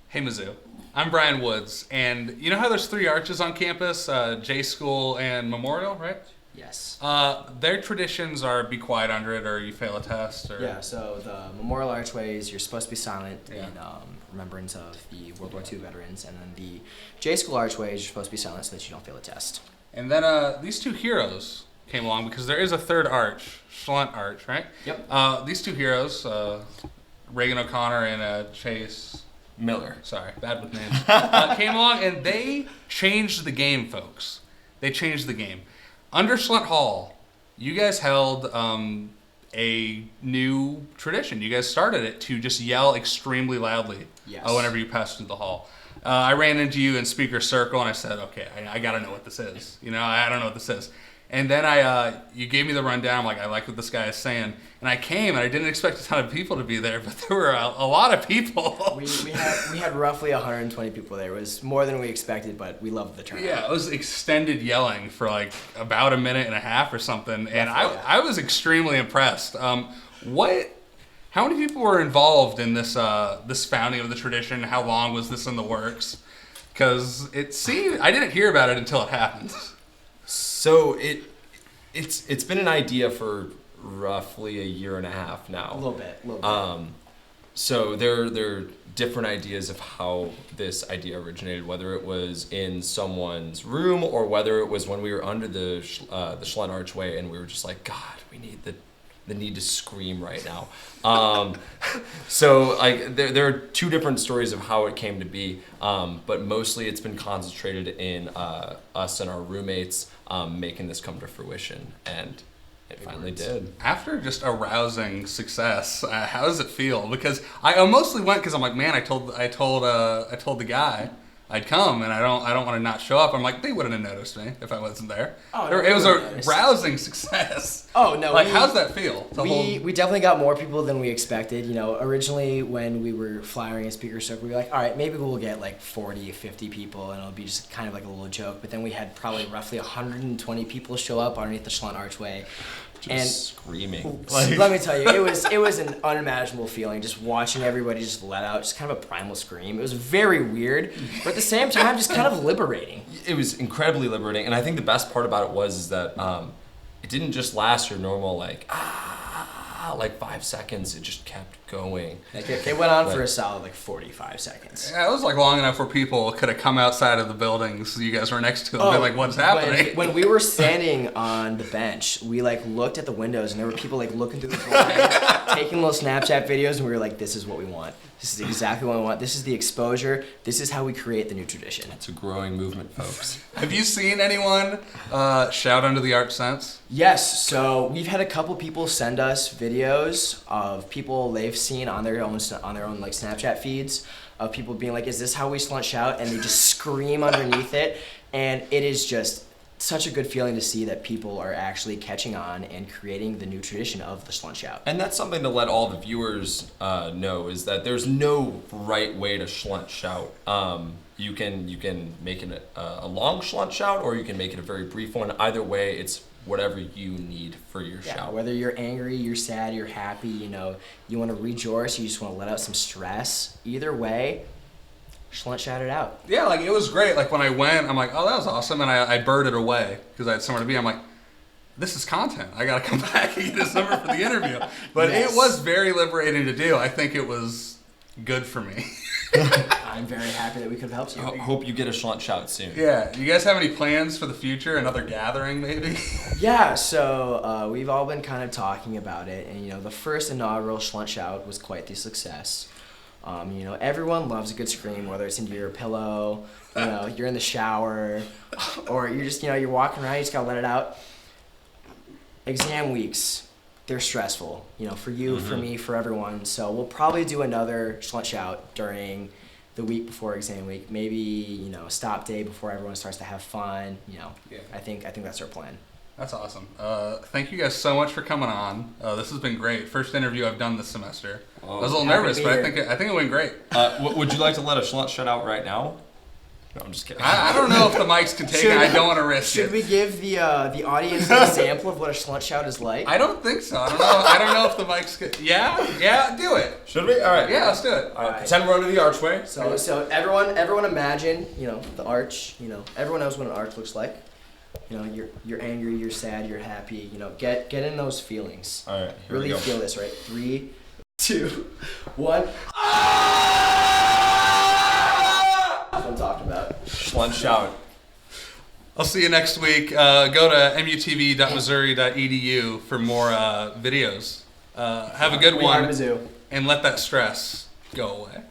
Hey Mizzou, I'm Brian Woods, and you know how there's 3 arches on campus, J School and Memorial, right? Yes. Their traditions are be quiet under it or you fail a test, or... Yeah, so the Memorial Archways, you're supposed to be silent Yeah. in remembrance of the World War II veterans, and then the J School Archways, you're supposed to be silent so that you don't fail a test. And then these 2 heroes came along because there is a 3rd arch, Schlunt Arch, right? Yep. These 2 heroes, Reagan O'Connor and Chase Miller. Sorry, bad with names. Came along and they changed the game, folks. They changed the game. Under Schlunt Hall, you guys held a new tradition. You guys started it to just yell extremely loudly whenever you passed through the hall. I ran into you in speaker circle and I said, okay, I got to know what this is. You know, I don't know what this is. And then you gave me the rundown. I'm like, I like what this guy is saying. And I came, and I didn't expect a ton of people to be there, but there were a lot of people. We had roughly 120 people there. It was more than we expected, but we loved the turnout. Yeah, it was extended yelling for like about a minute and a half or something, and I was extremely impressed. How many people were involved in this this founding of the tradition? How long was this in the works? Because it seemed I didn't hear about it until it happened. So it's been an idea for roughly a year and a half now. A little bit. So there are different ideas of how this idea originated, whether it was in someone's room or whether it was when we were under the Schlunt Archway and we were just like, God, we need the need to scream right now. So like there are 2 different stories of how it came to be, but mostly it's been concentrated in us and our roommates making this come to fruition, and it finally did. After just a rousing success, how does it feel? Because I mostly went because I'm like, man, I told the guy I'd come, and I don't want to not show up. I'm like, they wouldn't have noticed me if I wasn't there. It was a rousing success. Oh no! Like, how's that feel? We definitely got more people than we expected. You know, originally when we were flyering a speaker circle, we were like, all right, maybe we'll get like 40, 50 people, and it'll be just kind of like a little joke. But then we had probably roughly 120 people show up underneath the Schlunt Archway. Just screaming. Let me tell you, it was an unimaginable feeling just watching everybody just let out just kind of a primal scream. It was very weird, but at the same time, just kind of liberating. It was incredibly liberating, and I think the best part about it was that it didn't just last your normal like 5 seconds. It just kept going. It went on for a solid 45 seconds. Yeah, it was like long enough where people could have come outside of the buildings you guys were next to and been like, what's happening? When we were standing on the bench, we looked at the windows and there were people looking through the doorway, taking little Snapchat videos, and we were like, this is what we want. This is exactly what we want. This is the exposure. This is how we create the new tradition. It's a growing movement, folks. Have you seen anyone shout under the arch since? Yes. So we've had a couple people send us videos of people they've seen on their own Snapchat feeds of people being like, "Is this how we Schlunt shout?" And they just scream underneath it, and it is just such a good feeling to see that people are actually catching on and creating the new tradition of the Schlunt shout. And that's something to let all the viewers know, is that there's no right way to Schlunt shout. You can make it a long Schlunt shout, or you can make it a very brief one. Either way, it's whatever you need for your shout. Whether you're angry, you're sad, you're happy, you want to rejoice, you just want to let out some stress. Either way, Schlunt shout it out. Yeah, it was great. When I went, I'm like, oh, that was awesome, and I birded away because I had somewhere to be. I'm like, this is content. I got to come back and get his number for the interview. But It was very liberating to do. I think it was good for me. I'm very happy that we could have helped you. Hope you get a Schlunt shout soon. Yeah. Do you guys have any plans for the future? Another gathering, maybe? Yeah, so we've all been kind of talking about it. And, the first inaugural Schlunt shout was quite the success. Everyone loves a good scream, whether it's into your pillow, you're in the shower, or you're just, you're walking around, you just got to let it out. Exam weeks, they're stressful, for you, for me, for everyone. So we'll probably do another Schlunt shout during the week before exam week. Maybe, a stop day before everyone starts to have fun. I think that's our plan. That's awesome. Thank you guys so much for coming on. This has been great. First interview I've done this semester. I was a little nervous, but I think it went great. Would you like to let a Schlunt shout out right now? No, I'm just kidding. I don't know if the mics can take it. I don't want to risk Should it. we give the audience an example of what a schlunt shout is like? I don't think so. I don't know. I don't know if the mics can. Yeah, do it. Should we? All right. Yeah, let's do it. All right. Pretend we're under the archway. So everyone imagine, the arch, everyone knows what an arch looks like. You're angry, you're sad, you're happy, get in those feelings. All right. Here Really we go. feel this, right? 3, 2, 1. That's what I'm talking about. Schlunt shout. I'll see you next week. Go to mutv.missouri.edu for more videos. Have a good We are one, Mizzou. and let that stress go away.